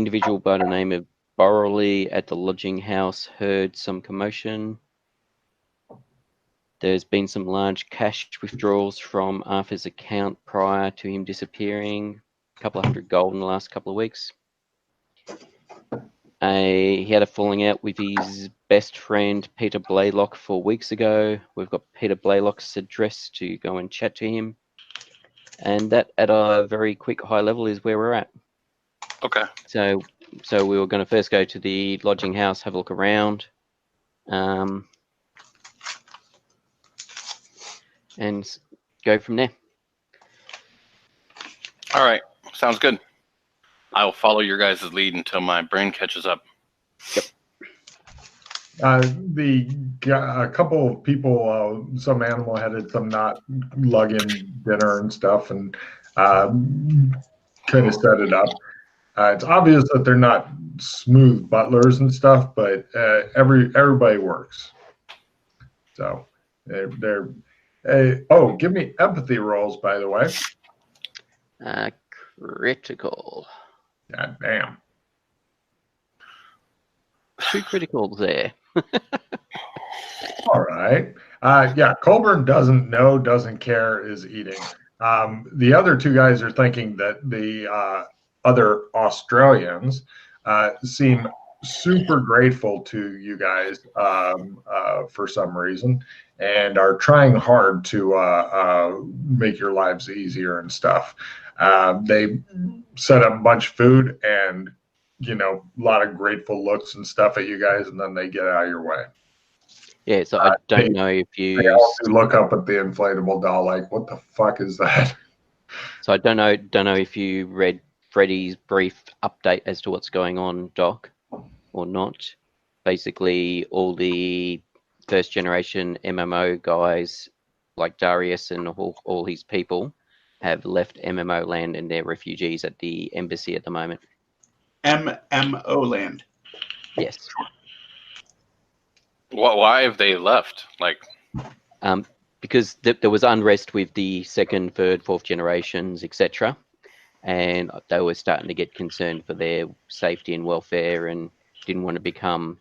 individual by the name of Borreley at the lodging house heard some commotion. There's been some large cash withdrawals from Arthur's account prior to him disappearing. A couple of hundred gold in the last couple of weeks. He had a falling out with his best friend Peter Blaylock 4 weeks ago. We've got Peter Blaylock's address to go and chat to him. And that, at a very quick high level, is where we're at. Okay. So we were going to first go to the lodging house, have a look around, and go from there. All right. Sounds good. I will follow your guys' lead until my brain catches up. Yep. A couple of people, some animal-headed, some not, lug in dinner and stuff, and kind of set it up. It's obvious that they're not smooth butlers and stuff, but everybody works. So they're give me empathy rolls, by the way. Critical. God damn. 2 criticals there. All right. Yeah, Colburn doesn't care, is eating. The other 2 guys are thinking that the other Australians seem super grateful to you guys for some reason, and are trying hard to make your lives easier and stuff. They set up a bunch of food and, a lot of grateful looks and stuff at you guys, and then they get out of your way. Yeah, so I don't know if you... They also look up at the inflatable doll like, what the fuck is that? So I don't know if you read Freddie's brief update as to what's going on, Doc, or not. Basically, all the first-generation MMO guys, like Darius and all his people, have left MMO land and they're refugees at the embassy at the moment. MMO land? Yes. Why have they left? Because there was unrest with the 2nd, 3rd, 4th generations, etc. And they were starting to get concerned for their safety and welfare and didn't want to become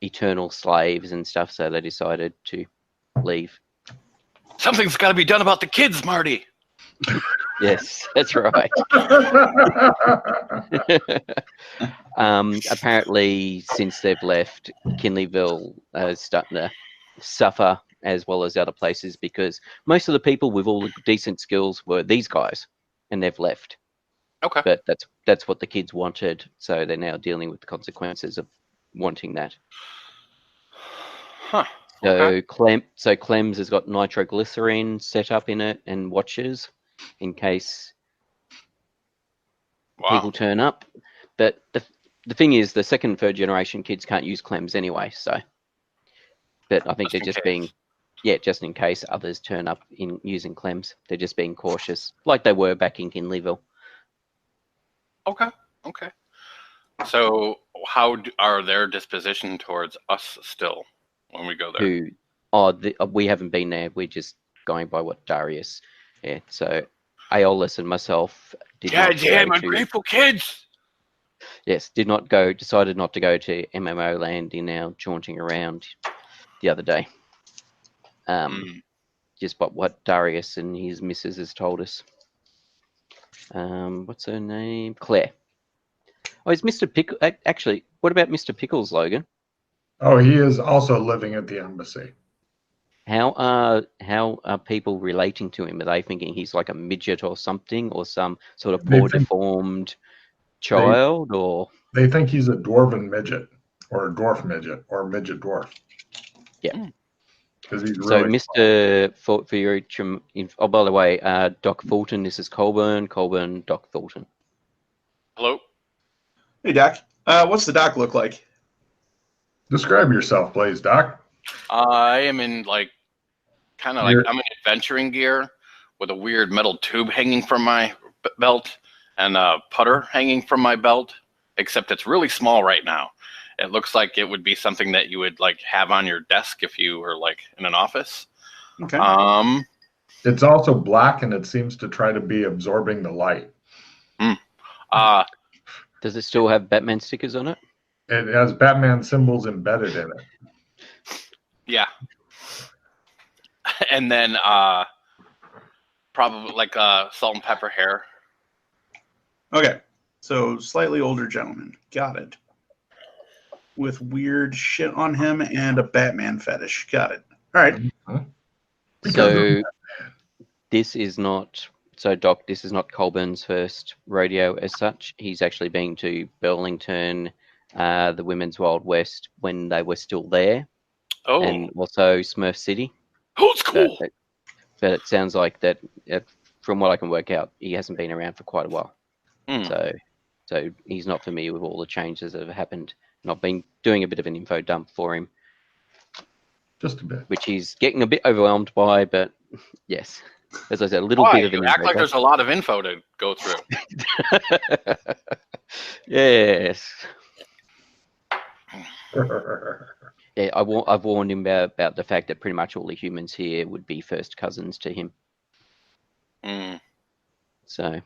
eternal slaves and stuff, so they decided to leave. Something's got to be done about the kids, Marty. Yes, that's right. Apparently, since they've left, Kinleyville is starting to suffer, as well as other places, because most of the people with all the decent skills were these guys, and they've left. Okay. But that's what the kids wanted, so they're now dealing with the consequences of wanting that. Huh. Okay. So Clem's has got nitroglycerin set up in it and watches in case people turn up. But the thing is, the 2nd, 3rd generation kids can't use Clems anyway. So, but I think they're just being, just in case others turn up in using Clems, they're just being cautious, like they were back in Kinleyville. Okay. So, how are their disposition towards us still when we go there? We haven't been there. We're just going by what Darius. Yeah. So, Aeolus and myself ungrateful kids. Yes, decided not to go to MMO land in our jaunting around the other day. Just what Darius and his missus has told us. What's her name? Claire. Oh, is Mr. Pickle... Actually, what about Mr. Pickles, Logan? Oh, he is also living at the embassy. How are people relating to him? Are they thinking he's like a midget or something, or some sort of poor deformed child, or they think he's a dwarven midget, or a dwarf midget, or a midget dwarf? Yeah. Because he's really... So, Mr. For your... Oh, by the way, Doc Fulton, this is Colburn, Doc Fulton. Hello. Hey, Doc. What's the doc look like? Describe yourself, please, Doc. I am in I'm in adventuring gear with a weird metal tube hanging from my belt and a putter hanging from my belt, except it's really small right now. It looks like it would be something that you would have on your desk if you were in an office. Okay. It's also black and it seems to try to be absorbing the light. Does it still have Batman stickers on it? It has Batman symbols embedded in it. Yeah. And then probably like salt and pepper hair. Okay. So slightly older gentleman. Got it. With weird shit on him and a Batman fetish. Got it. All right. So this is not, so Doc, this is not Colburn's first rodeo as such. He's actually been to Burlington, the Women's Wild West when they were still there, Oh, and also Smurf City. old school. But it sounds like that, from what I can work out, he hasn't been around for quite a while. So he's not familiar with all the changes that have happened. And I've been doing a bit of an info dump for him, Just a bit. which he's getting a bit overwhelmed by. But yes, as I said, a little Why? bit of an You act info like dump. there's a lot of info to go through. Yes. Yeah, I've warned him about the fact that pretty much all the humans here would be first cousins to him. So Yeah.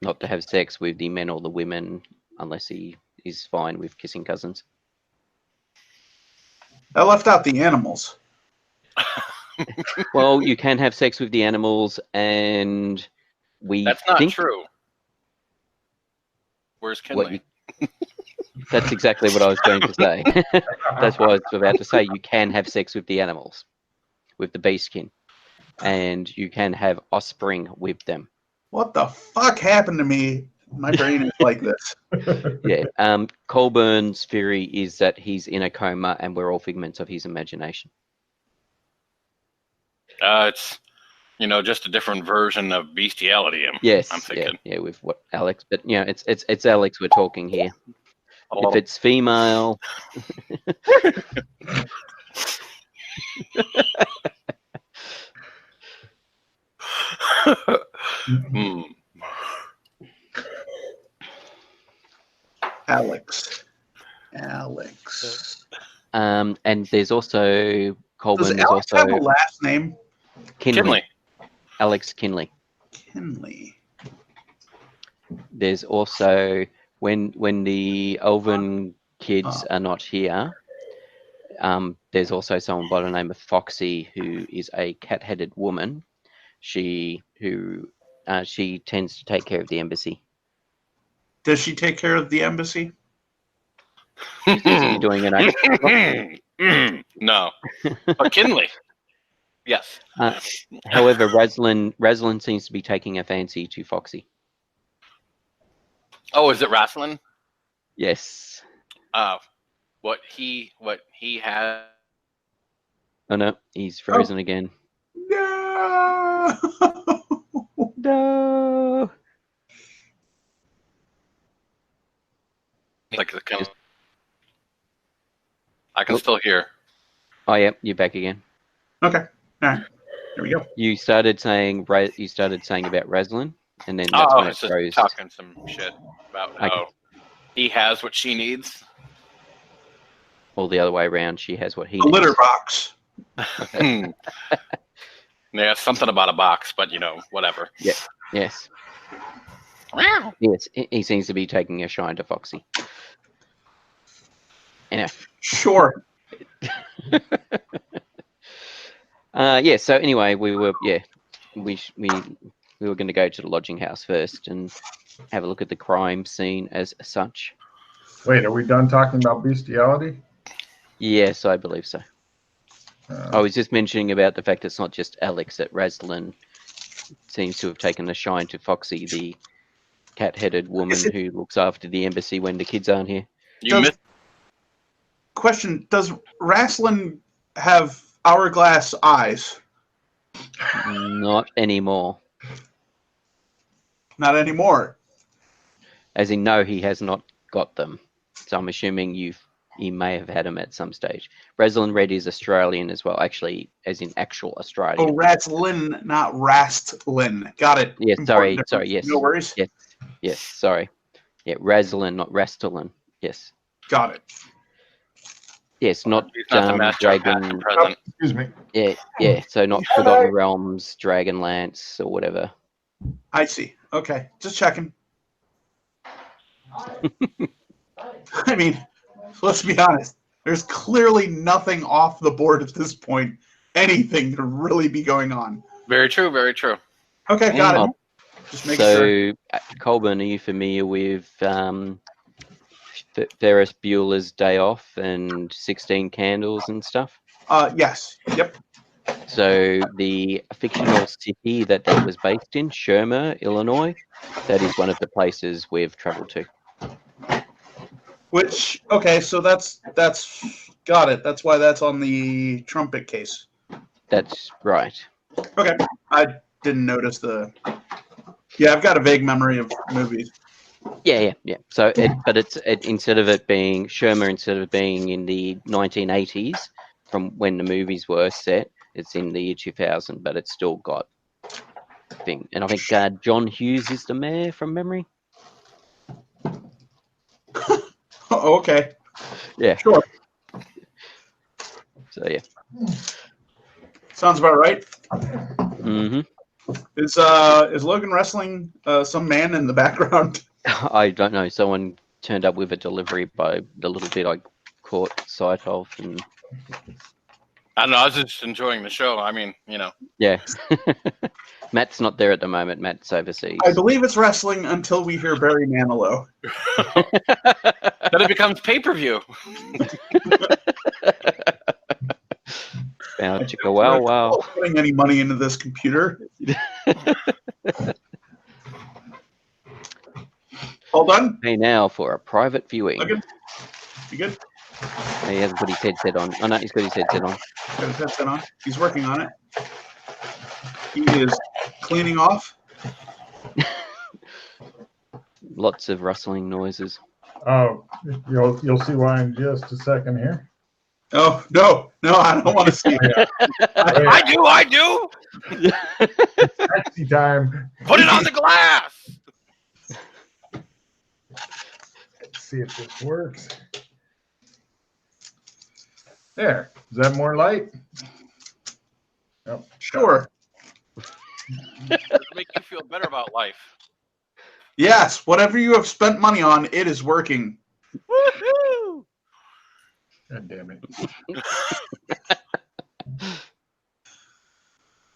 not to have sex with the men or the women unless he is fine with kissing cousins. I left out the animals. Well, you can have sex with the animals, and we That's not think true. Where's Kinley? That's exactly what I was going to say. That's what I was about to say. You can have sex with the animals, with the beastkin, and you can have offspring with them. What the fuck happened to me? My brain is like this. Yeah. Colburn's theory is that he's in a coma, and we're all figments of his imagination. It's, just a different version of bestiality. Yes. I'm thinking. Yeah. With what Alex, but it's Alex we're talking here. If it's female. Alex. And there's also Colburn. Does There's Alex also have a last name? Kinley. Alex Kinley. Kinley. There's also when the Elven kids are not here. There's also someone by the name of Foxy, who is a cat-headed woman. She tends to take care of the embassy. Does she take care of the embassy? She seems to be doing an No. But Kinley. Yes. However, Raslin seems to be taking a fancy to Foxy. Oh, is it Raslin? Yes. What he has. Oh no, he's frozen again. No. No. Like I can still hear. Oh yeah, you're back again. Okay. All right. There we go. You started saying about Raslin, and then that's when it just froze. talking some shit about how he has what she needs. All the other way around, she has what he A needs. litter box. Yeah, something about a box, but whatever. Yeah. Yes. Yes, he seems to be taking a shine to Foxy. Anyway. Sure. Yeah. So anyway, we were going to go to the lodging house first and have a look at the crime scene as such. Wait, are we done talking about bestiality? Yes, I believe so. I was just mentioning about the fact it's not just Alex, that Raslin seems to have taken a shine to Foxy, the cat-headed woman who looks after the embassy when the kids aren't here. Question, does Raslin have hourglass eyes? Not anymore. Not anymore. As in, no, he has not got them. So I'm assuming he may have had them at some stage. Raslin Red is Australian as well, actually, as in actual Australian. Oh, Raslin, not Rastlin. Got it. Yes, sorry, yes. No worries. Yes, sorry. Yeah, Raslin, not Rastalin. Yes. Got it. Yes, not the master Dragon. present. Excuse me. Yeah. So not Forgotten Realms, Dragonlance, or whatever. I see. Okay, just checking. I mean, let's be honest. There's clearly nothing off the board at this point. Anything to really be going on. Very true. Very true. Okay, got it. Just making sure. So, Colburn, are you familiar with Ferris Bueller's Day Off and 16 Candles and stuff? Yes. Yep. So the fictional city that was based in, Shermer, Illinois, that is one of the places we've traveled to. Which, okay, so that's got it. That's why that's on the trumpet case. That's right. Okay, I didn't notice the. Yeah, I've got a vague memory of movies. Yeah. So, instead of it being Shermer, instead of being in the 1980s, from when the movies were set, it's in the year 2000, but it's still got thing. And I think John Hughes is the mayor from memory. Oh, okay. Yeah. Sure. So yeah. Sounds about right. Mm-hmm. Is Logan wrestling some man in the background? I don't know. Someone turned up with a delivery by the little bit I caught sight of, and I don't know. I was just enjoying the show. I mean, you know. yeah. Matt's not there at the moment. Matt's overseas. I believe it's wrestling until we hear Barry Manilow. Then it becomes pay-per-view. Wow, chicka, wow, wow. I'm not putting any money into this computer. All done? Hey, now for a private viewing. Logan? You good? He hasn't put his headset on. Oh no, he's got his headset on. Got his headset on. He's working on it. He is cleaning off. Lots of rustling noises. Oh, you'll see why in just a second here. Oh no, I don't want to see it. I do. Taxi time. Put it on the glass. Let's see if this works. There. Is that more light? Yep. Sure. Make you feel better about life. Yes, whatever you have spent money on, it is working. Woohoo! God damn it.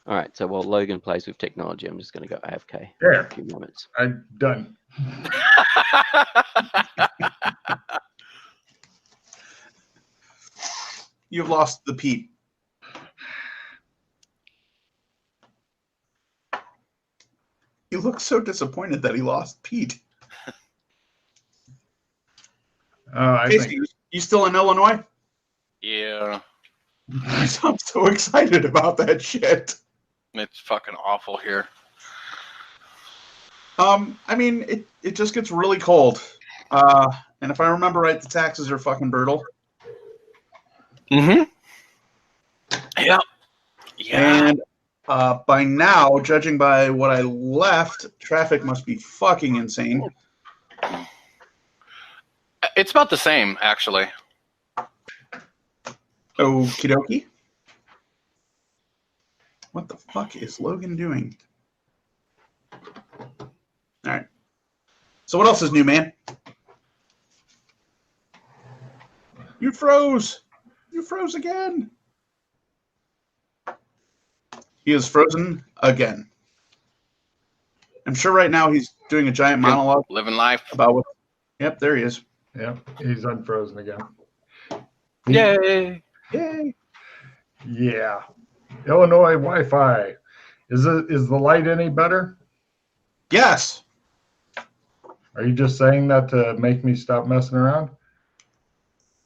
All right, so while Logan plays with technology, I'm just going to go AFK There. for a few moments. I'm done. You've lost the Pete. He looks so disappointed that he lost Pete. Casey, you still in Illinois? Yeah. I'm so excited about that shit. It's fucking awful here. I mean, it just gets really cold. And if I remember right, the taxes are fucking brutal. Mm-hmm. Yeah. Yeah. And by now, judging by what I left, traffic must be fucking insane. It's about the same, actually. Okie dokie. What the fuck is Logan doing? All right. So what else is new, man? You froze. You froze again. He is frozen again. I'm sure right now he's doing a giant monologue Living life. about what. Yep, there he is. Yep, he's unfrozen again. Yay. Yay. Yeah. Illinois Wi-Fi. Is the light any better? Yes. Are you just saying that to make me stop messing around?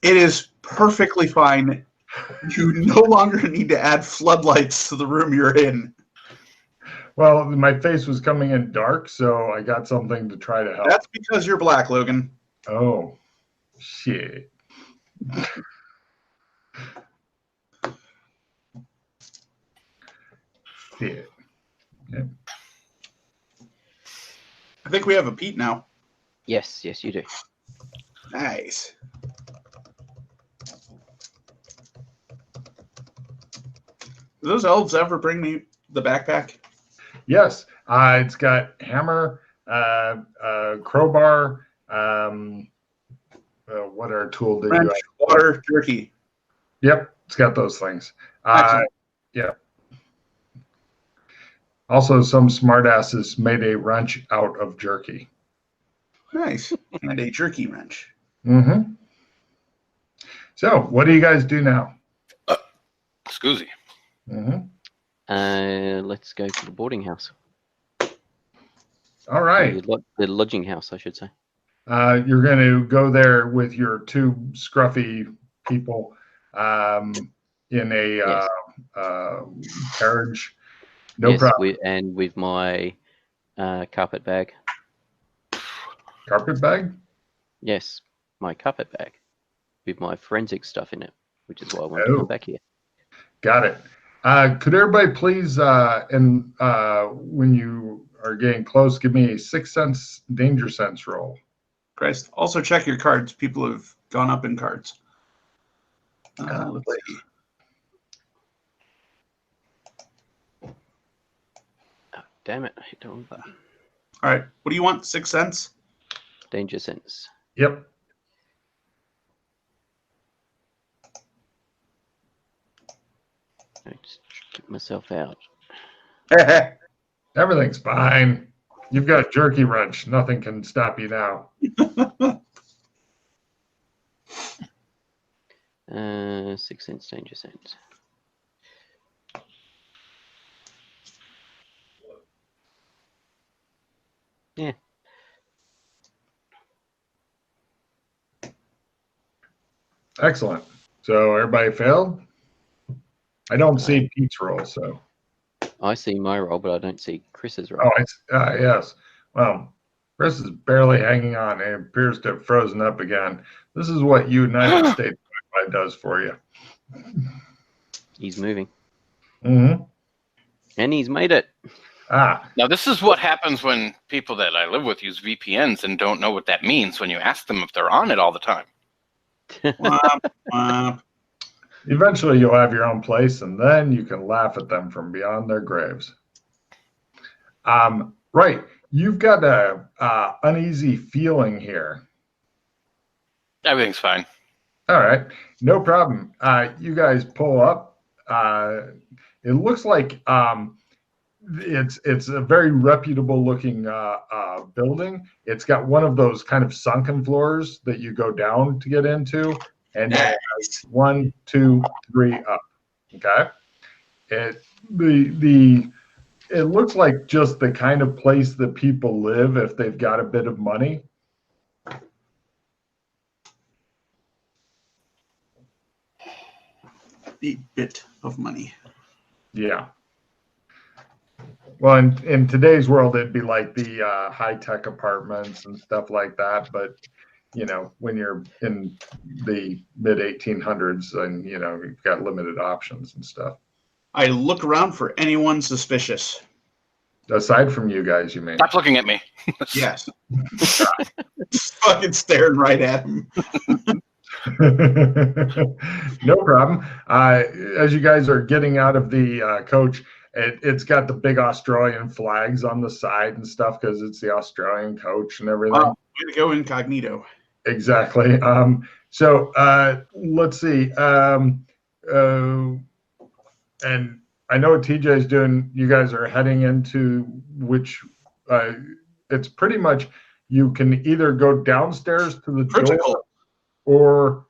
It is perfectly fine. You no longer need to add floodlights to the room you're in. Well, my face was coming in dark, so I got something to try to help. That's because you're black, Logan. Oh, shit. Shit. Yep. I think we have a Pete now. Yes, you do. Nice. Do those elves ever bring me the backpack? Yes, it's got hammer, crowbar, What our tool did Wrench, you have? water, jerky. Yep, it's got those things. Excellent. Yeah. Also, some smartasses made a wrench out of jerky. Nice. And a jerky wrench. Mm-hmm. So, what do you guys do now? Excuse me. Mm-hmm. Let's go to the boarding house. All right. The lodging house, I should say. You're going to go there with your two scruffy people in a Yes. carriage. No Yes, problem. and with my carpet bag. Carpet bag? Yes, my carpet bag with my forensic stuff in it, which is why I wanted to Oh. come back here. Got it. Could everybody please, when you are getting close, give me a 6 sense danger sense roll. Christ. Also check your cards. People have gone up in cards. Let's see. Oh, damn it, I hit the wrong button. All right. What do you want? 6 cents? Danger sense. Yep. I just get myself out. Everything's fine. You've got a jerky wrench. Nothing can stop you now. 6 cents danger sense. Yeah. Excellent. So everybody failed? I don't see Pete's roll, so. I see my roll, but I don't see Chris's roll. Oh, yes. Well, Chris is barely hanging on and appears to have frozen up again. This is what United States Wi-Fi does for you. He's moving. Mm-hmm. And he's made it. Now, this is what happens when people that I live with use VPNs and don't know what that means when you ask them if they're on it all the time. Womp, womp. Eventually, you'll have your own place, and then you can laugh at them from beyond their graves. Right. You've got a uneasy feeling here. Everything's fine. All right. No problem. You guys pull up. It looks like it's a very reputable looking building. It's got one of those kind of sunken floors that you go down to get into, and then it has 1, 2, 3 up. Okay. It looks like just the kind of place that people live if they've got a bit of money. A bit of money. Yeah. Well, in today's world, it'd be like the high-tech apartments and stuff like that. But, you know, when you're in the mid-1800s, and, you know, you've got limited options and stuff. I look around for anyone suspicious. Aside from you guys, you mean? Stop looking at me. Yes. Just fucking staring right at him. No problem. As you guys are getting out of the coach, it's got the big Australian flags on the side and stuff because it's the Australian coach and everything. Way to go incognito. Exactly. So let's see. And I know what TJ is doing. You guys are heading into which it's pretty much you can either go downstairs to the door, or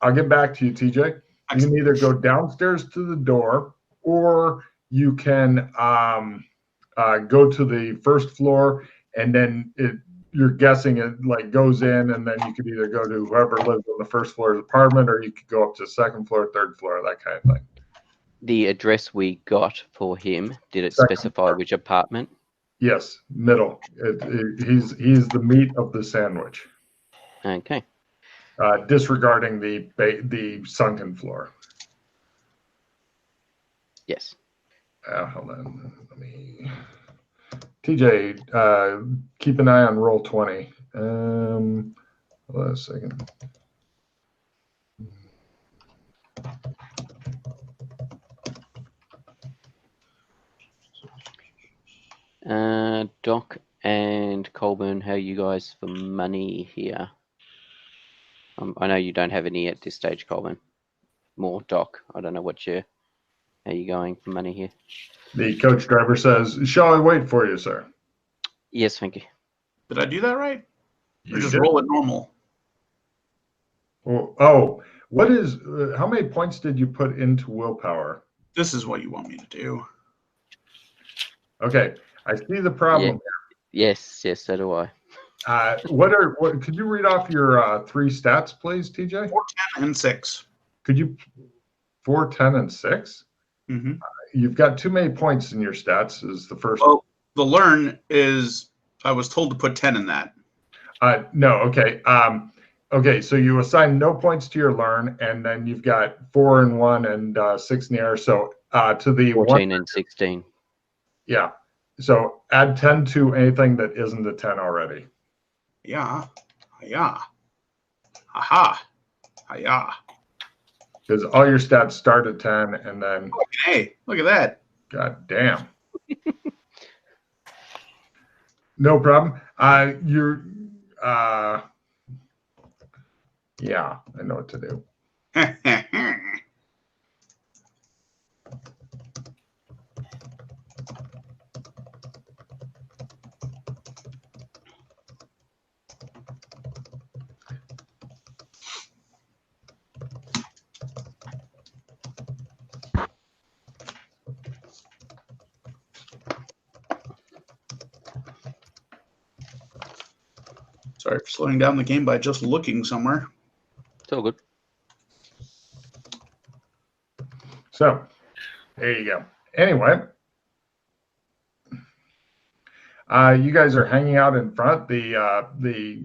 I'll get back to you, TJ. You can either go downstairs to the door, or you can go to the first floor, and then you're guessing it like goes in, and then you could either go to whoever lives on the first floor of the apartment, or you could go up to the second floor, third floor, that kind of thing. The address we got for him, did it Second specify floor. which apartment? Yes, middle. He's the meat of the sandwich. Okay. Disregarding the sunken floor. Yes. Hold on. Let me. TJ, keep an eye on roll 20. Hold on a second. Doc And Colburn, how are you guys for money here? I know you don't have any at this stage, Colburn. More Doc. I don't know how you going for money here? The coach driver says, "Shall I wait for you, sir?" Yes, thank you. Did I do that right? Or You just did. roll it normal? Oh, what is? How many points did you put into willpower? This is what you want me to do. Okay, I see the problem. Yes, so do I. What? Could you read off your 3 stats, please, TJ? 4, 10, and 6. Could you 4, 10, and 6? Mm-hmm. You've got too many points in your stats. Is the first. Well, the learn is. I was told to put 10 in that. No. Okay. Okay. So you assign no points to your learn, and then you've got 4 and 1 and 6 in the air. So to the 14 and 16. Yeah. So add 10 to anything that isn't a 10 already. Yeah. Aha. Yeah. Because all your stats start at 10, and then. Hey, look at that. God damn. No problem. Yeah, I know what to do. Sorry for slowing down the game by just looking somewhere. It's all good. So, there you go. Anyway, you guys are hanging out in front. The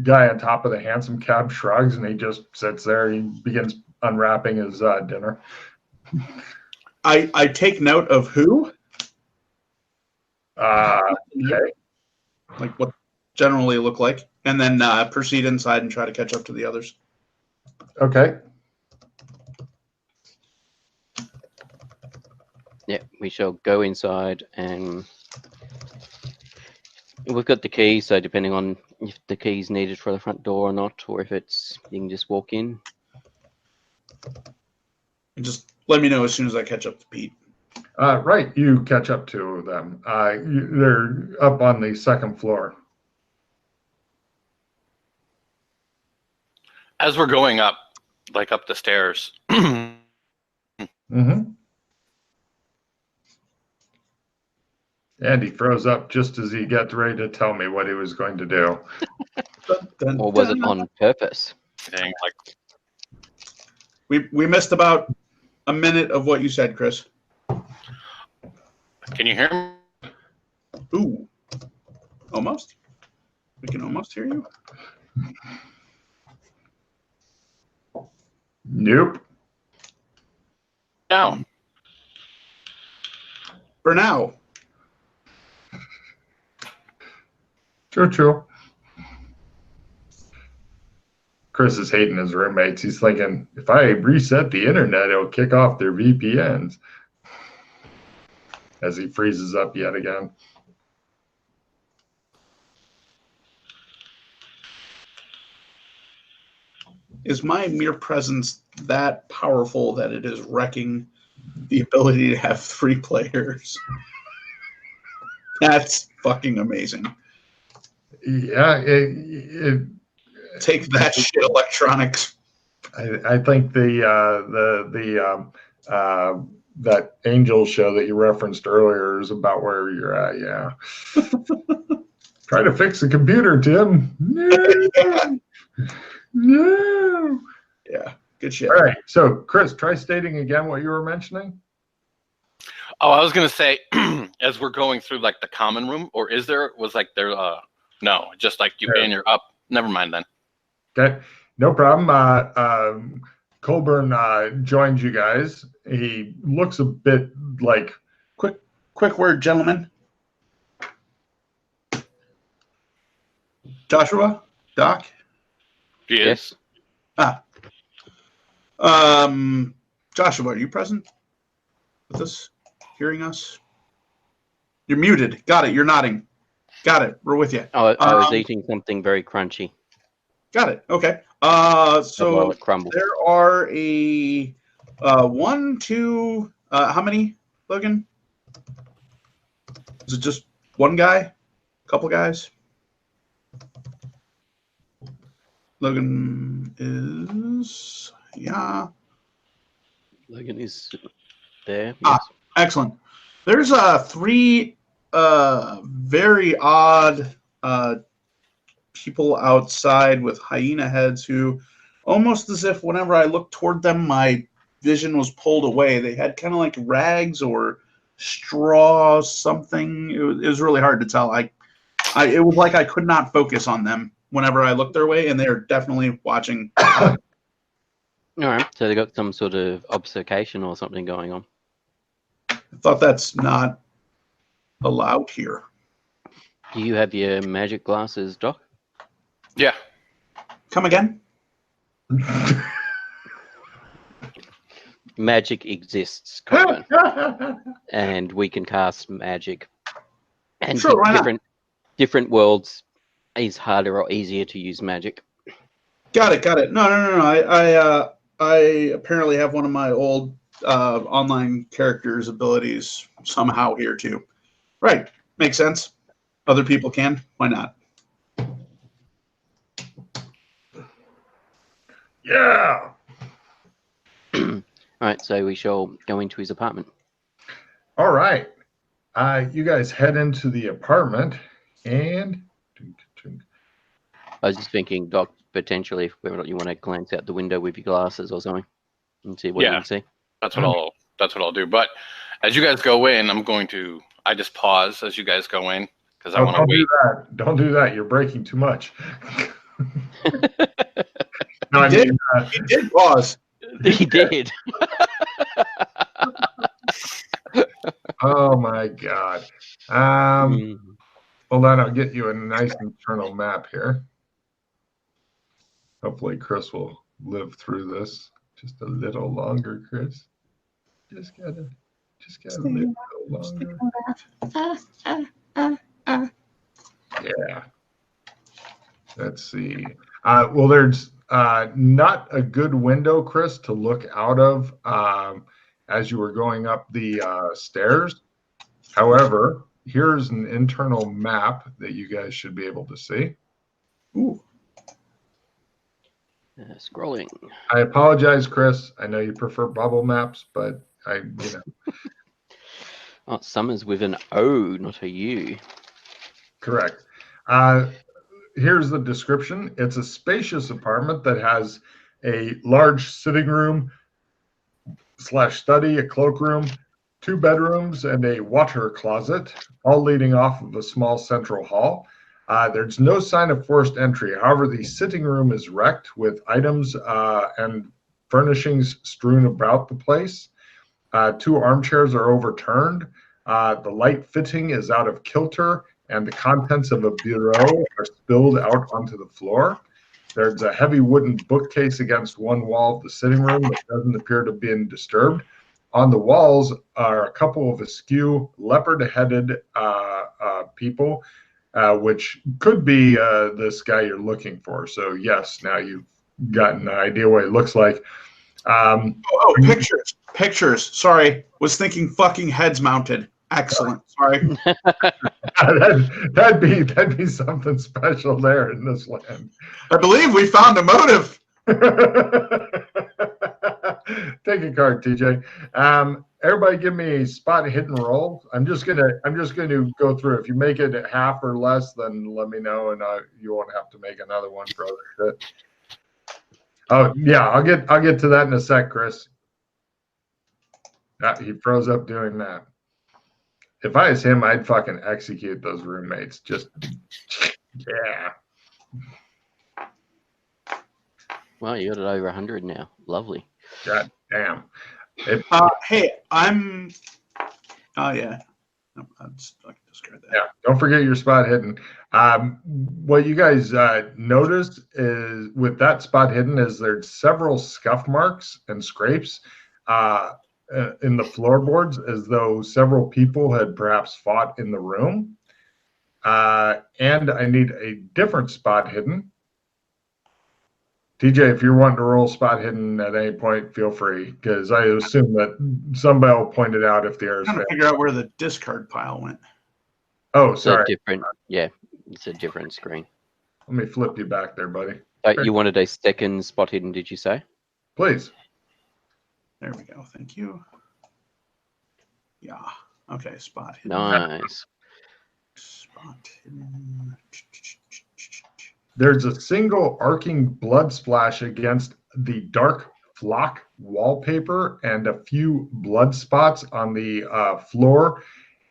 guy on top of the handsome cab shrugs, and he just sits there. He begins unwrapping his dinner. I take note of who? Okay. Like what generally look like, and then proceed inside and try to catch up to the others. Okay. Yeah, we shall go inside, and we've got the key, so depending on if the key's needed for the front door or not, or if it's you can just walk in. And just let me know as soon as I catch up to Pete. Right, you catch up to them. They're up on the 2nd floor. As we're going up, like up the stairs. Mm-hmm. And he froze up just as he got ready to tell me what he was going to do. Or was it on purpose? Saying, like, We missed about a minute of what you said, Chris. can you hear me? Ooh. Almost. We can almost hear you. Nope. Down. For now. True. Chris is hating his roommates. He's thinking, if I reset the internet, it'll kick off their VPNs. As he freezes up yet again. Is my mere presence that powerful that it is wrecking the ability to have 3 players? That's fucking amazing. Yeah, Take that shit, electronics. I think that Angel show that you referenced earlier is about where you're at. Yeah. Try to fix the computer, Tim. No. No. Yeah, good shit. All right. So, Chris, try stating again what you were mentioning. Oh, I was gonna say, as we're going through like the common room, or is there no, just like you and you're up. Never mind then. Okay, no problem. Colburn joins you guys. He looks a bit like Quick word, gentlemen. Joshua, Doc. Yes. Joshua, are you present with us? Hearing us? You're muted. Got it. You're nodding. Got it. We're with you. I was eating something very crunchy. Got it. Okay. While So it crumbled. there are a 1, 2. How many, Logan? Is it just one guy? Couple guys? Logan is Logan is there. Ah, Yes. excellent. There's 3 very odd people outside with hyena heads who, almost as if whenever I looked toward them, my vision was pulled away. They had kind of like rags or straw something. It was really hard to tell. It was like I could not focus on them whenever I looked their way, and they are definitely watching. All right. So they got some sort of obfuscation or something going on. I thought that's not allowed here. Do you have your magic glasses, Doc? Yeah. Come again? Magic exists, Corbin, and we can cast magic. And Sure, why not? different worlds is harder or easier to use magic. Got it. No. I apparently have one of my old online characters' abilities somehow here too. Right. Makes sense. Other people can. Why not? Yeah. All right, so we shall go into his apartment. All right. You guys head into the apartment and I was just thinking, Doc, potentially whether or not you want to glance out the window with your glasses or something and see what you can see. That's what I'll do. But as you guys go in, I just pause as you guys go in because I want to wait. Don't do that. You're breaking too much. No, He did pause. He did. Oh my God. Hold on, I'll get you a nice internal map here. Hopefully Chris will live through this just a little longer, Chris. Just gotta live a little longer. Yeah. Let's see. Well, there's not a good window, Chris, to look out of as you were going up the stairs. However, here's an internal map that you guys should be able to see. Ooh. Scrolling. I apologize, Chris. I know you prefer bubble maps, but Oh, Summers with an O, not a U. Correct. Here's the description. It's a spacious apartment that has a large sitting room / study, a cloakroom, 2 bedrooms, and a water closet, all leading off of a small central hall. There's no sign of forced entry. However, the sitting room is wrecked with items and furnishings strewn about the place. 2 armchairs are overturned. The light fitting is out of kilter, and the contents of a bureau are spilled out onto the floor. There's a heavy wooden bookcase against one wall of the sitting room that doesn't appear to have been disturbed. On the walls are a couple of askew leopard-headed people, which could be this guy you're looking for. So yes, now you've gotten an idea what it looks like. Pictures. Sorry, was thinking fucking heads mounted. Excellent. Sorry. that'd be something special there in this land. I believe we found a motive. Take a card, TJ. Everybody, give me a spot hidden roll. I'm just gonna go through. If you make it at half or less, then let me know, and you won't have to make another one for other shit. Oh yeah, I'll get to that in a sec, Chris. He froze up doing that. If I was him, I'd fucking execute those roommates. Just yeah. Well, you got it over 100 now. Lovely. God damn. Hey, I'm. Oh yeah. No, I can discard that. Yeah, don't forget your spot hidden. What you guys noticed is with that spot hidden is there's several scuff marks and scrapes in the floorboards, as though several people had perhaps fought in the room. And I need a different spot hidden. TJ, if you're wanting to roll spot hidden at any point, feel free, because I assume that somebody will point it out if the errors I'm trying to figure out where the discard pile went. Oh, It's sorry. a different, yeah, it's a different screen. Let me flip you back there, buddy. You wanted a second spot hidden, did you say? Please. There we go. Thank you. Yeah. Okay. Spot hidden. Nice. Spot hidden. There's a single arcing blood splash against the dark flock wallpaper and a few blood spots on the floor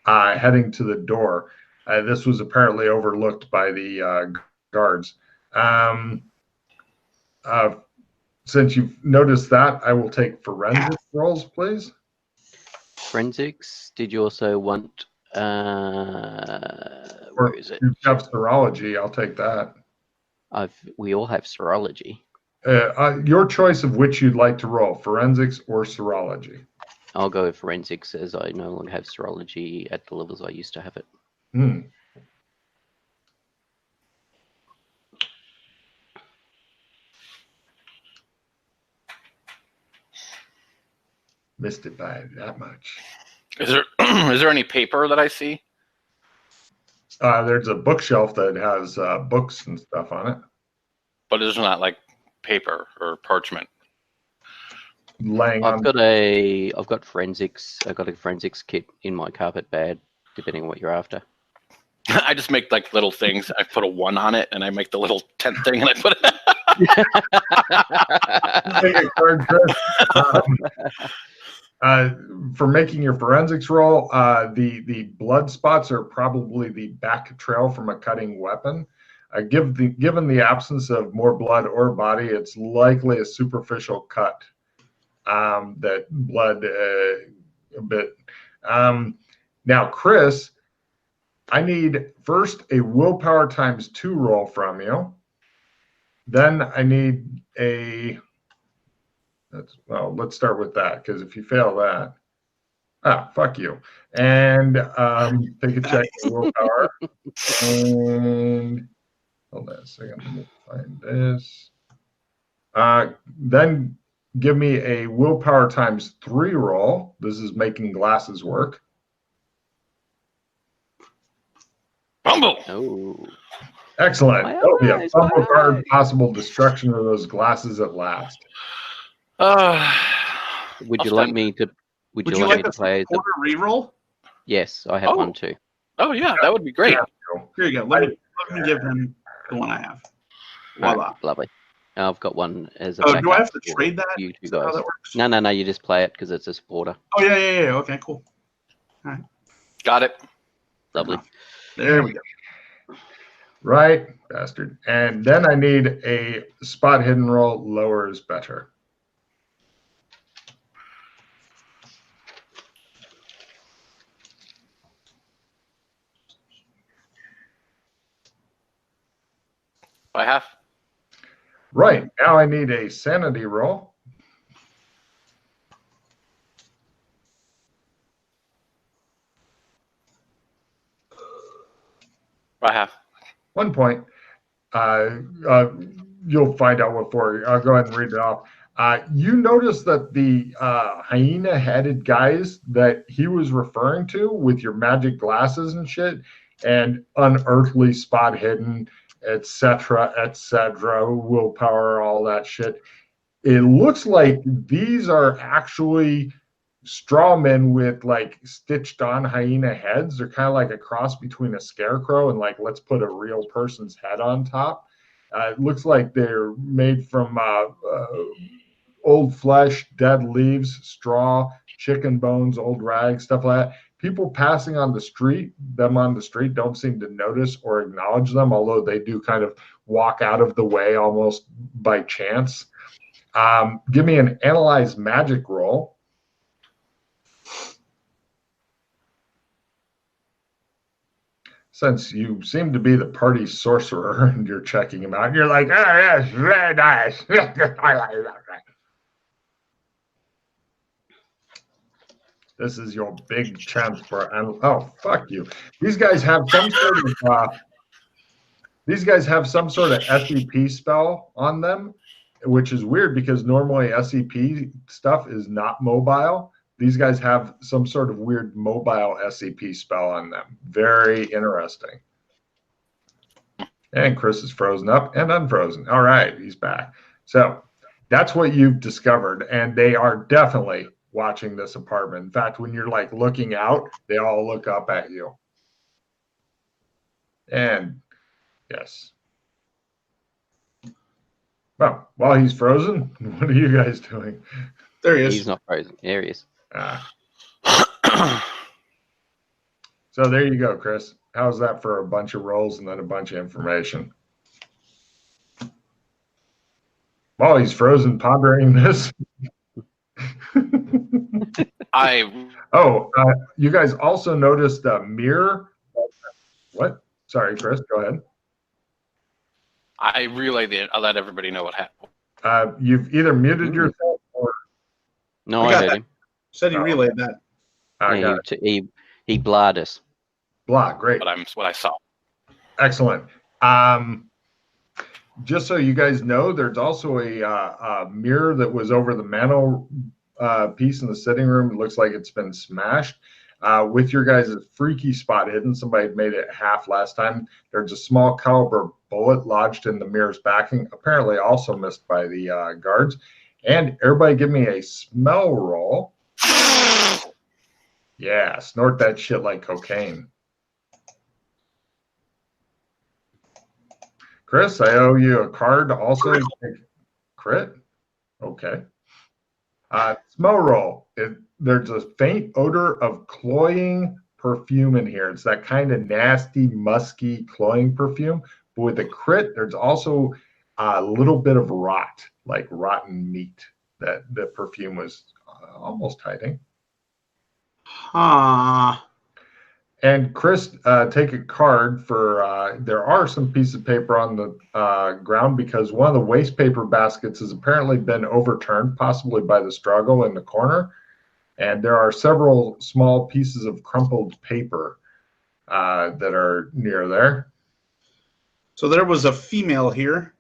heading to the door. This was apparently overlooked by the guards. Since you've noticed that, I will take forensic rolls, please. Forensics. Did you also want? Where is it? You have serology. I'll take that. We all have serology. Your choice of which you'd like to roll, forensics or serology. I'll go with forensics as I no longer have serology at the levels I used to have it. Missed it by that much. Is there any paper that I see? There's a bookshelf that has books and stuff on it. But it's not like paper or parchment. I've got forensics. I've got a forensics kit in my carpet bag, depending on what you're after. I just make like little things. I put a 1 on it, and I make the little tent thing, and I put it. Take a card, Chris. For making your forensics roll, the blood spots are probably the back trail from a cutting weapon. Given the absence of more blood or body, it's likely a superficial cut. That blood a bit. Now, Chris, I need first a willpower ×2 roll from you. Then I need a. Let's start with that, because if you fail that, fuck you. And take a check for willpower. And hold on a second, let me find this. Then give me a willpower ×3 roll. This is making glasses work. Fumble. Oh. Excellent. My That'll be a eyes, fumble my card, eyes. possible destruction of those glasses at last. Would you like me to? Would you like me to play? Quarter reroll? Yes, I have one too. Oh yeah, that would be great. Here you go. Let me give him the one I have. Voila. Lovely. I've got one as a Oh, backup. do I have to for trade that? You two Is that how guys. that works? No. You just play it because it's a supporter. Oh yeah. Okay, cool. All right. Got it. Lovely. There we go. Right, bastard. And then I need a spot hidden roll. Lower is better. By half. Right, now I need a sanity roll. By half. 1 point. You'll find out what for. I'll go ahead and read it off. You notice that the hyena-headed guys that he was referring to with your magic glasses and shit, and unearthly spot hidden, etc., willpower, all that shit. It looks like these are actually straw men with like stitched on hyena heads. They're kind of like a cross between a scarecrow and like, let's put a real person's head on top. It looks like they're made from old flesh, dead leaves, straw, chicken bones, old rags, stuff like that. People passing on the street, don't seem to notice or acknowledge them, although they do kind of walk out of the way almost by chance. Give me an analyze magic roll. Since you seem to be the party sorcerer and you're checking him out, you're like, yes, very nice. I like that. This is your big chance for. Oh, fuck you! These guys have some sort of. These guys have some sort of SCP spell on them, which is weird because normally SCP stuff is not mobile. These guys have some sort of weird mobile SCP spell on them. Very interesting. And Chris is frozen up and unfrozen. All right, he's back. So that's what you've discovered, and they are definitely watching this apartment. In fact, when you're like looking out, they all look up at you. And yes. Well, while he's frozen, what are you guys doing? There he is. He's not frozen. There he is. So there you go, Chris. How's that for a bunch of rolls and then a bunch of information? While he's frozen, pondering this. You guys also noticed a mirror. What? Sorry, Chris. Go ahead. I relayed it. I'll let everybody know what happened. You've either muted yourself or. No, I heard him. Said he relayed that. He blared us. Blah, great. What I saw. Excellent. Just so you guys know, there's also a mirror that was over the mantel piece in the sitting room. It looks like it's been smashed. With your guys' freaky spot hidden, somebody had made it half last time. There's a small caliber bullet lodged in the mirror's backing, apparently also missed by the guards. And everybody give me a smell roll. Yeah, snort that shit like cocaine. Chris, I owe you a card also. Crit? Okay. Smell roll. There's a faint odor of cloying perfume in here. It's that kind of nasty, musky, cloying perfume. But with a crit, there's also a little bit of rot, like rotten meat that the perfume was almost hiding. And Chris, take a card for, there are some pieces of paper on the ground because one of the waste paper baskets has apparently been overturned, possibly by the struggle in the corner. And there are several small pieces of crumpled paper that are near there. So there was a female here,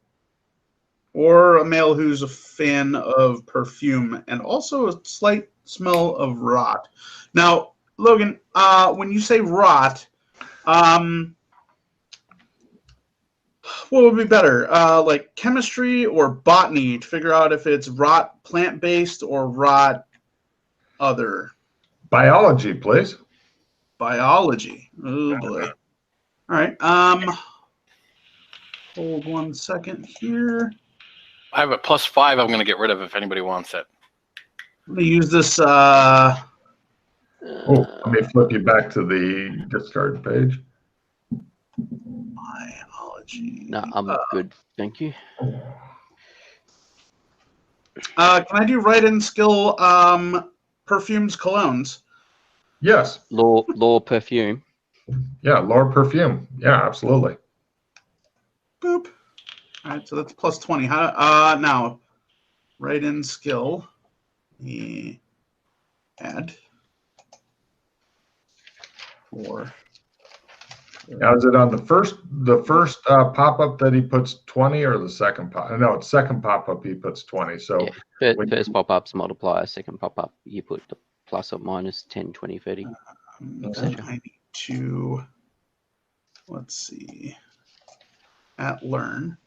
or a male who's a fan of perfume, and also a slight smell of rot. Now, Logan, when you say rot, what would be better? Like chemistry or botany to figure out if it's rot plant-based or rot other? Biology, please. Biology. Oh, boy. All right. Hold 1 second here. I have a +5 I'm going to get rid of if anybody wants it. I'm going to use this... let me flip you back to the discard page. Biology. No, I'm good. Thank you. Can I do write-in skill perfumes, colognes? Yes. Law perfume. Yeah, lore perfume. Yeah, absolutely. Boop. All right, so that's +20. Now, write-in skill. Add. 4. Now, is it on the first pop-up that he puts 20 or the second pop? No, it's second pop-up he puts 20. So yeah. First pop-up's multiplier, second pop-up you put the plus or minus 10, 20, 30. I need to, let's see, at learn.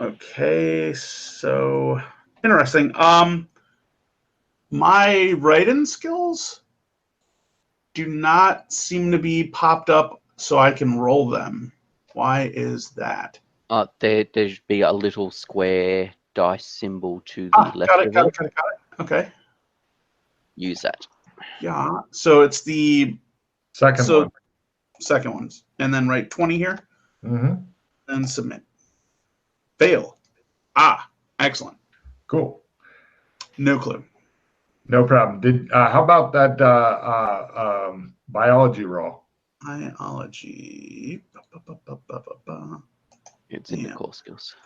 Okay, so interesting. My write-in skills do not seem to be popped up so I can roll them. Why is that? There should be a little square dice symbol to the left of it. Got it. Okay. Use that. Yeah. So it's the second one. Second ones. And then write 20 here. Mm-hmm. And submit. Fail. Excellent. Cool. No clue. No problem. How about that biology roll? Biology. It's in the core skills.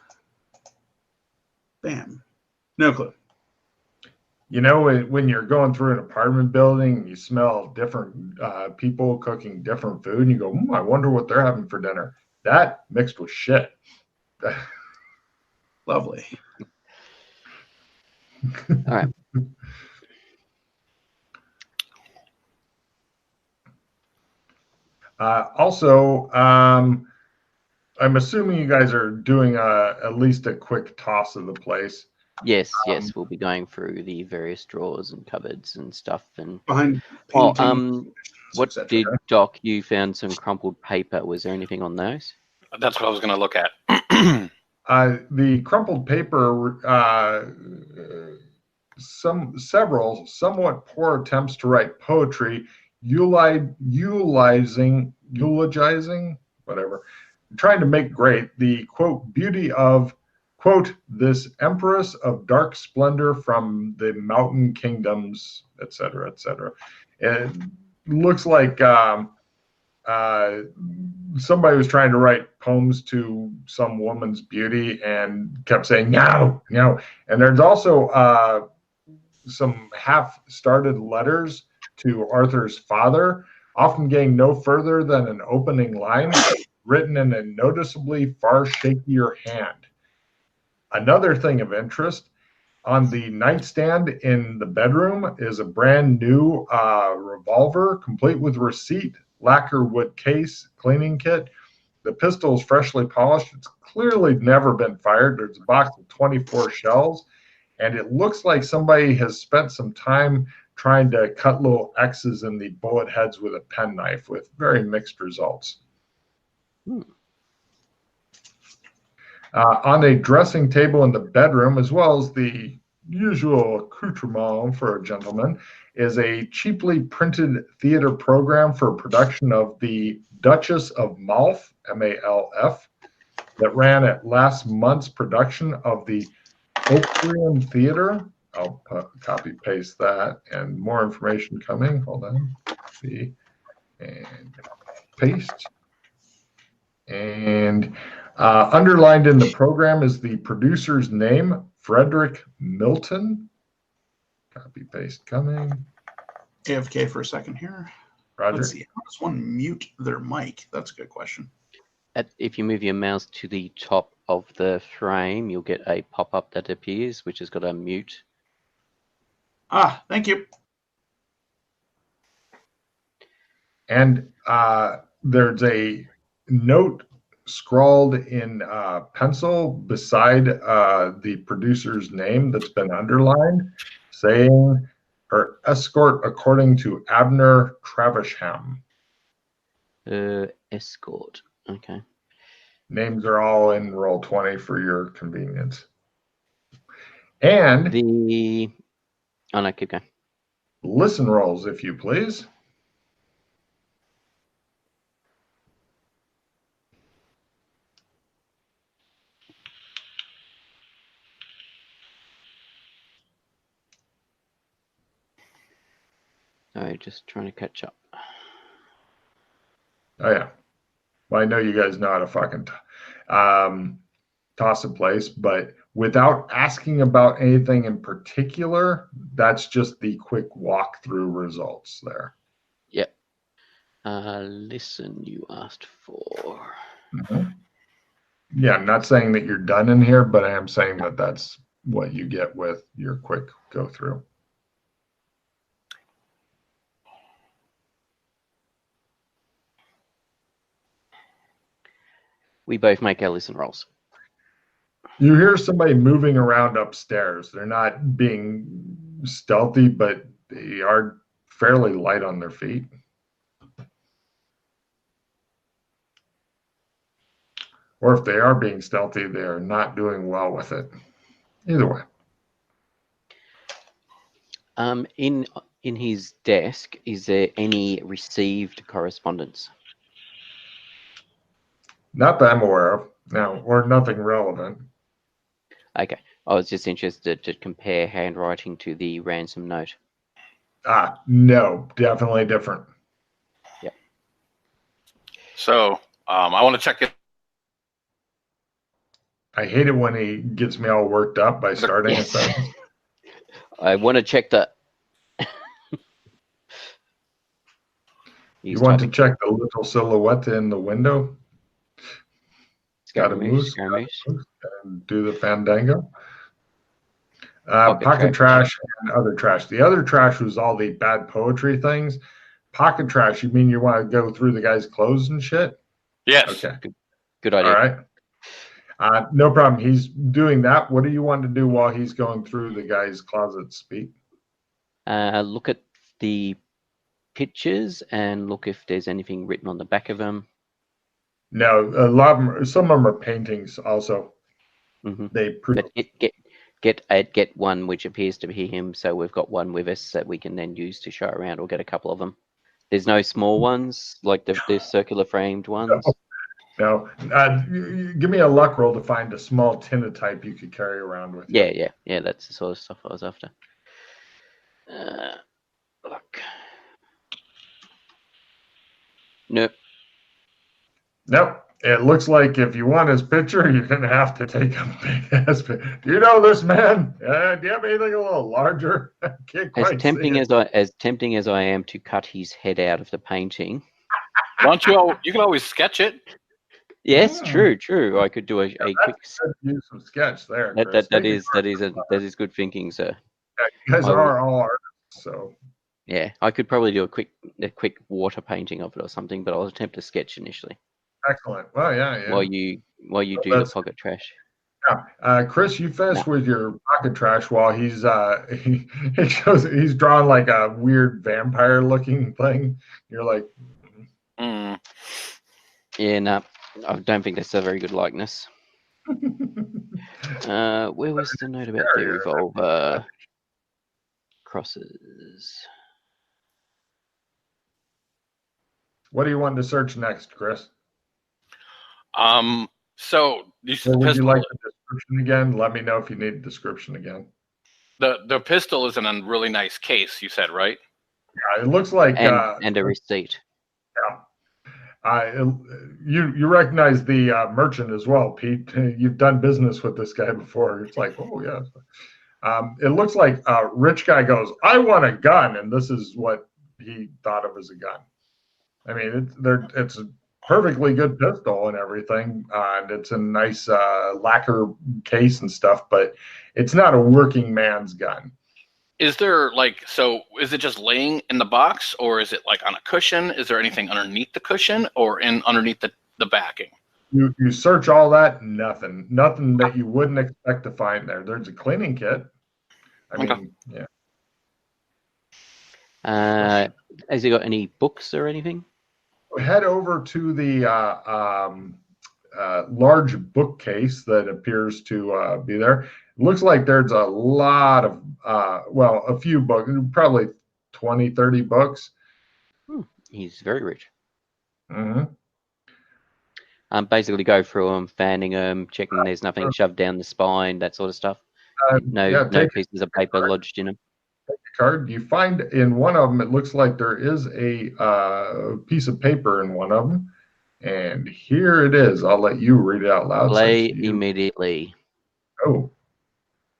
Bam. No clue. You know, when you're going through an apartment building and you smell different people cooking different food, and you go, I wonder what they're having for dinner. That mixed with shit. Lovely. All right. Also, I'm assuming you guys are doing at least a quick toss of the place. Yes, we'll be going through the various drawers and cupboards and stuff. And Behind painting, what did Doc? You found some crumpled paper. Was there anything on those? That's what I was going to look at. The crumpled paper, several somewhat poor attempts to write poetry, eulogizing, whatever, trying to make great the quote beauty of quote this empress of dark splendor from the mountain kingdoms, etc., etc. It looks like somebody was trying to write poems to some woman's beauty and kept saying no. And there's also some half-started letters to Arthur's father, often getting no further than an opening line, written in a noticeably far shakier hand. Another thing of interest, on the nightstand in the bedroom is a brand new revolver, complete with receipt, lacquer wood case, cleaning kit. The pistol is freshly polished. It's clearly never been fired. There's a box of 24 shells, and it looks like somebody has spent some time trying to cut little X's in the bullet heads with a penknife, with very mixed results. On a dressing table in the bedroom, as well as the usual accoutrement for a gentleman, is a cheaply printed theater program for production of the Duchess of Malf, M-A-L-F, that ran at last month's production of the Oakland Theater. I'll copy paste that, and more information coming. Hold on. See, and paste. And underlined in the program is the producer's name, Frederick Milton. Copy paste coming. AFK for a second here. Roger. Let's see. How does one mute their mic? That's a good question. If you move your mouse to the top of the frame, you'll get a pop-up that appears, which has got a mute. Ah, thank you. And there's a note scrawled in pencil beside the producer's name that's been underlined, saying her escort according to Abner Travisham. Escort. Okay. Names are all in roll 20 for your convenience. And oh no, keep going. Listen rolls, if you please. Oh, just trying to catch up. Oh yeah. Well, I know you guys know how to fucking toss a place, but without asking about anything in particular, that's just the quick walkthrough results there. Yep. Listen, you asked for. Mm-hmm. Yeah, I'm not saying that you're done in here, but I am saying that that's what you get with your quick go through. We both make our listen rolls. You hear somebody moving around upstairs. They're not being stealthy, but they are fairly light on their feet. Or if they are being stealthy, they are not doing well with it. Either way. In his desk, is there any received correspondence? Not that I'm aware of. No, or nothing relevant. Okay. I was just interested to compare handwriting to the ransom note. No, definitely different. Yep. So I want to check it. I hate it when he gets me all worked up by starting a sentence. I want to check the. You want to check the little silhouette in the window? Got a moose, and do the fandango. Pocket trash and other trash. The other trash was all the bad poetry things. Pocket trash, you mean you want to go through the guy's clothes and shit? Yes. Okay. Good idea. All right. No problem. He's doing that. What do you want to do while he's going through the guy's closet? Speak. Look at the pictures and look if there's anything written on the back of them. No, a lot of them, some of them are paintings also. Mm-hmm. They get one which appears to be him, so we've got one with us that we can then use to show around, or get a couple of them. There's no small ones like the circular framed ones. No. Give me a luck roll to find a small tinnotype you could carry around with you. Yeah. That's the sort of stuff I was after. Look. Nope. It looks like if you want his picture, you're going to have to take a big ass picture. Do you know this man? Do you have anything a little larger? As tempting as I am to cut his head out of the painting. Don't you? You can always sketch it. Yes, true. I could do a quick. Use some sketch there. That is good thinking, sir. Yeah, you guys are all artists, so. Yeah, I could probably do a quick water painting of it or something, but I'll attempt to sketch initially. Excellent. Well, yeah. While you do the pocket trash. Yeah. Chris, you finish with your pocket trash while he's he's drawing like a weird vampire looking thing. You're like, Yeah, no, I don't think that's a very good likeness. Where was the note about the revolver? Crosses. What do you want to search next, Chris? So you said would you like the description again? Let me know if you need a description again. The pistol is in a really nice case, you said, right? Yeah, it looks like and a receipt. Yeah. You recognize the merchant as well, Pete. You've done business with this guy before. It's like, oh yeah. It looks like a rich guy goes, I want a gun, and this is what he thought of as a gun. I mean, it's a perfectly good pistol and everything, and it's a nice lacquer case and stuff, but it's not a working man's gun. Is there is it just laying in the box, or is it like on a cushion? Is there anything underneath the cushion or underneath the backing? You search all that, nothing that you wouldn't expect to find there. There's a cleaning kit. I mean, yeah. Has he got any books or anything? Head over to the large bookcase that appears to be there. It looks like there's a lot of, a few books, probably 20, 30 books. He's very rich. Mm-hmm. Basically go through them, fanning them, checking there's nothing shoved down the spine, that sort of stuff. No pieces of paper lodged in them. Card. You find in one of them, it looks like there is a piece of paper in one of them, and here it is. I'll let you read it out loud. Play immediately. Oh.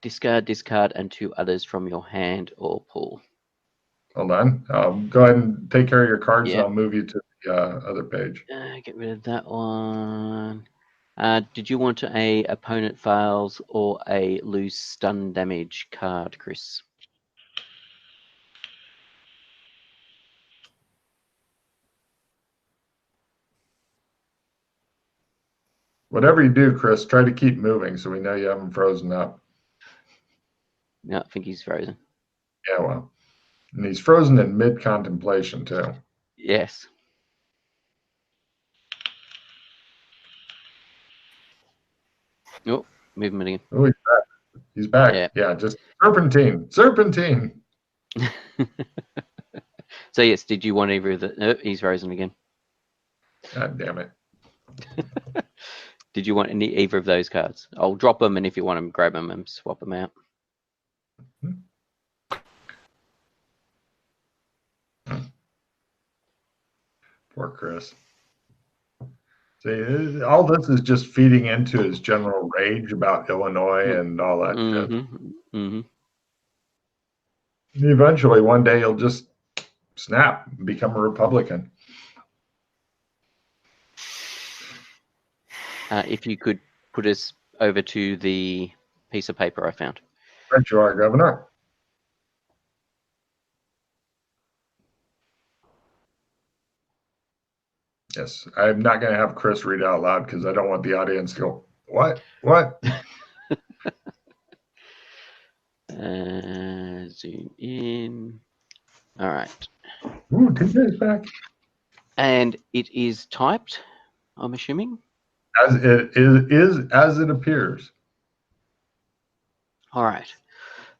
Discard, and 2 others from your hand or pull. Hold on. Go ahead and take care of your cards, and I'll move you to the other page. Get rid of that one. Did you want a opponent fails or a lose stun damage card, Chris? Whatever you do, Chris, try to keep moving so we know you haven't frozen up. No, I think he's frozen. Yeah, well. And he's frozen in mid-contemplation, too. Yes. Oh, movement again. Oh, he's back. He's back. Yeah, just serpentine. So, yes, did you want either of the... No, he's frozen again. God damn it. Did you want either of those cards? I'll drop them, and if you want them, grab them and swap them out. Poor Chris. See, all this is just feeding into his general rage about Illinois and all that shit. Eventually, one day you'll just snap and become a Republican. If you could put us over to the piece of paper I found. Right, you are, Governor. Yes, I'm not going to have Chris read out loud because I don't want the audience to go, what? What? Zoom in. All right. Ooh, take this back. And it is typed, I'm assuming? As it is as it appears. All right.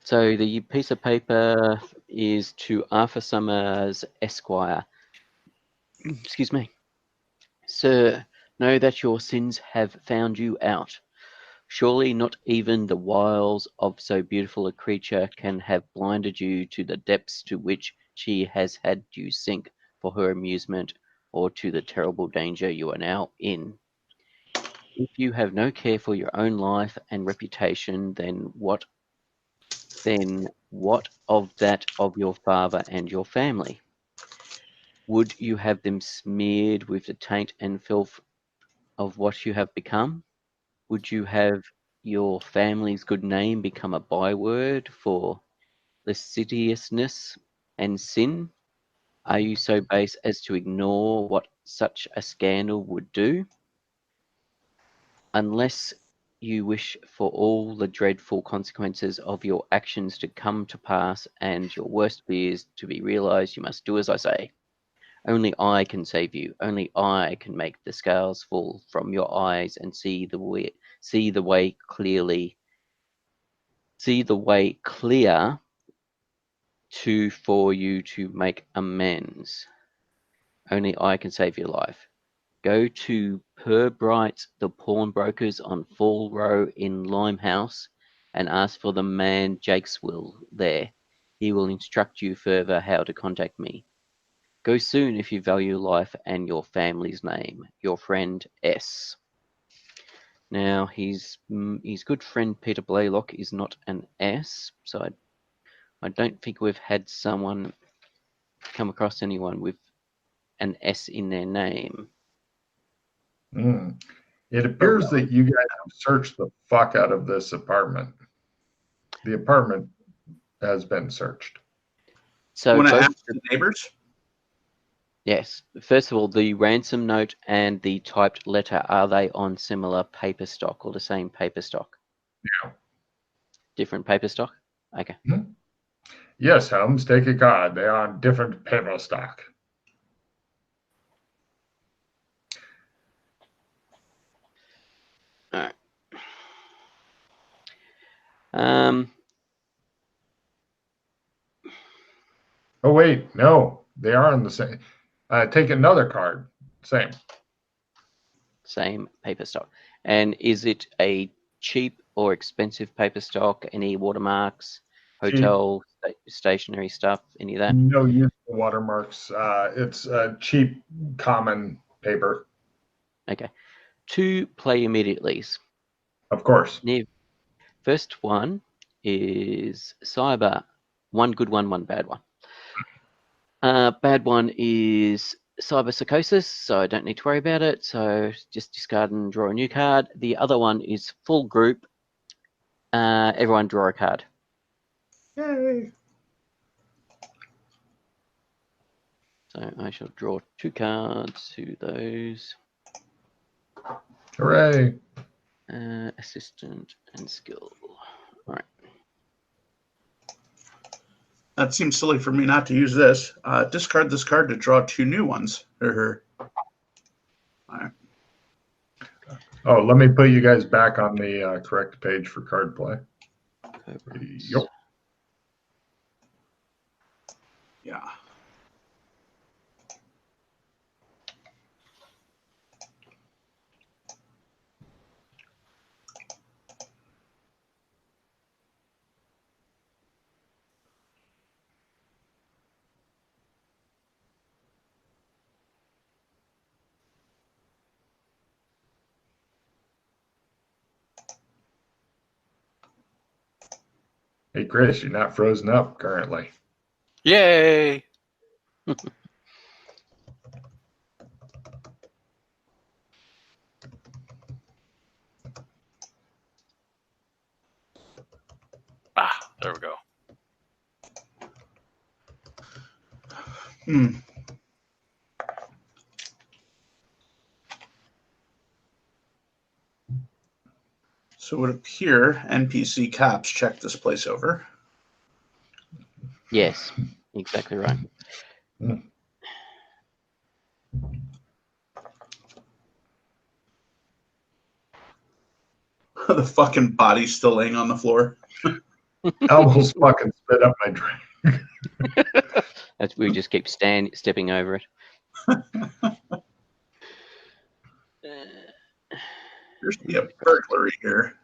So the piece of paper is to Arthur Summers, Esquire. Excuse me. Sir, know that your sins have found you out. Surely not even the wiles of so beautiful a creature can have blinded you to the depths to which she has had you sink for her amusement, or to the terrible danger you are now in. If you have no care for your own life and reputation, then what of that of your father and your family? Would you have them smeared with the taint and filth of what you have become? Would you have your family's good name become a byword for lasciviousness and sin? Are you so base as to ignore what such a scandal would do? Unless you wish for all the dreadful consequences of your actions to come to pass and your worst fears to be realized, you must do as I say. Only I can save you. Only I can make the scales fall from your eyes and see the way clearly. See the way clear for you to make amends. Only I can save your life. Go to Purbright, the pawnbrokers on Fall Row in Limehouse, and ask for the man Jakeswill there. He will instruct you further how to contact me. Go soon if you value life and your family's name. Your friend S. Now, his good friend Peter Blaylock is not an S, so I don't think we've had someone come across anyone with an S in their name. It appears that you guys have searched the fuck out of this apartment. The apartment has been searched. So Want to both, ask the neighbors? yes. First of all, the ransom note and the typed letter, are they on similar paper stock or the same paper stock? Yeah. Different paper stock? Okay. Yes, Holmes, take a card. They are on different paper stock. All right. Oh, wait, no, they are on the same. Take another card. Same. Same paper stock. And is it a cheap or expensive paper stock? Any watermarks, hotel, stationery stuff, any of that? No use of watermarks. It's cheap, common paper. Okay. 2 play immediately. Of course. First one is Cyber. One good one, one bad one. Bad one is Cyber Psychosis, so I don't need to worry about it. So just discard and draw a new card. The other one is Full Group. Everyone draw a card. Yay. So I shall draw 2 cards to those. Hooray. Assistant and skill. All right. That seems silly for me not to use this. Discard this card to draw 2 new ones. All right. Oh, let me put you guys back on the correct page for card play. Yep. Yeah. Hey, Chris, you're not frozen up currently. Yay! There we go. So it would appear NPC cops check this place over. Yes, exactly right. The fucking body's still laying on the floor. I almost fucking spit up my drink. We just keep stepping over it. There's a burglary here.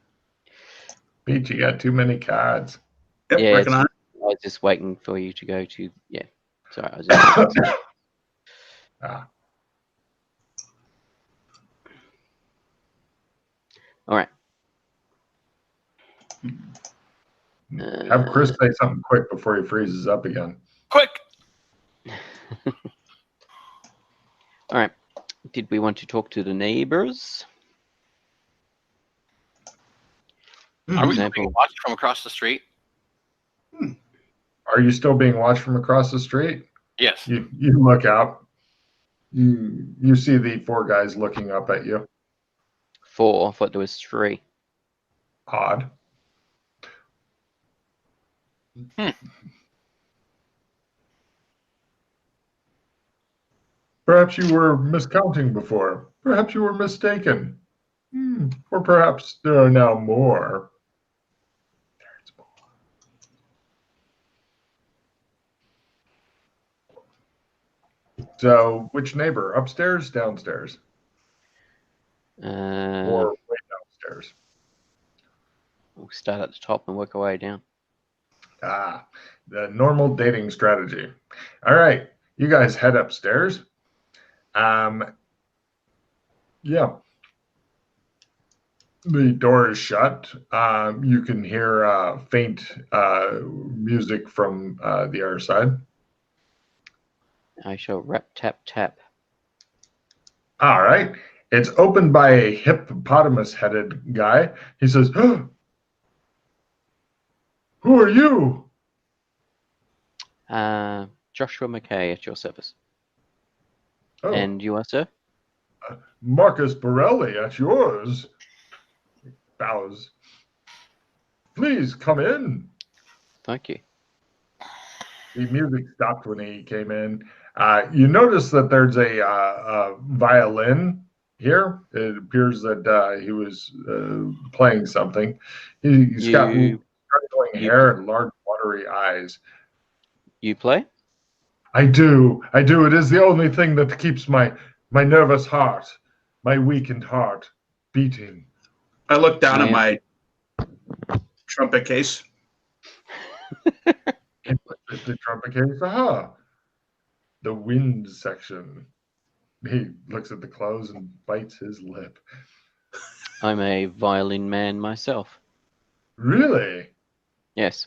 Pete, you got too many cards. Yep, Yeah, recognize. I was just waiting for you to go to. Yeah, sorry, I was just. All right. Have Chris say something quick before he freezes up again. Quick! All right. Did we want to talk to the neighbors? Are we being watched from across the street? Are you still being watched from across the street? Yes. You look out. You see the 4 guys looking up at you. 4. I thought there was 3. Odd. Perhaps you were miscounting before. Perhaps you were mistaken. Or perhaps there are now more. So, which neighbor? Upstairs, downstairs? Or way downstairs? We'll start at the top and work our way down. The normal dating strategy. All right, you guys head upstairs. Yeah. The door is shut. You can hear faint music from the other side. I shall rap, tap, tap. All right. It's opened by a hippopotamus-headed guy. He says, "Who are you?" Joshua McKay at your service. "Oh, And you are, sir?" Marcus Borelli at yours." He bows. "Please come in." Thank you. The music stopped when he came in. You notice that there's a violin here. It appears that he was playing something. He's got curling hair and large watery eyes. You play? I do. It is the only thing that keeps my nervous heart, my weakened heart, beating. I look down at my trumpet case. The trumpet case. Aha! The wind section. He looks at the clothes and bites his lip. I'm a violin man myself. Really? Yes.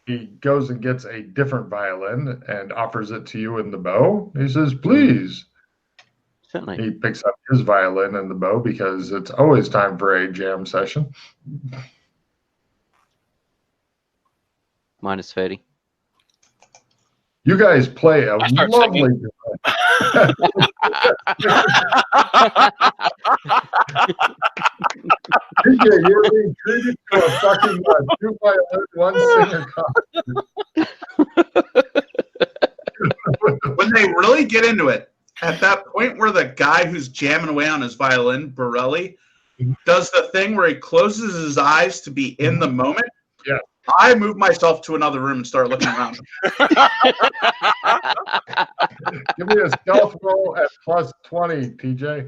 He goes and gets a different violin and offers it to you in the bow. He says, "Please." Certainly. He picks up his violin and the bow because it's always time for a jam session. Minus 30. You guys play a start lovely. TJ, you're being treated to a fucking 2 violin, 1 singer concert. When they really get into it, at that point where the guy who's jamming away on his violin, Borelli, does the thing where he closes his eyes to be in the moment. Yeah. I move myself to another room and start looking around. Give me a stealth roll at +20, TJ.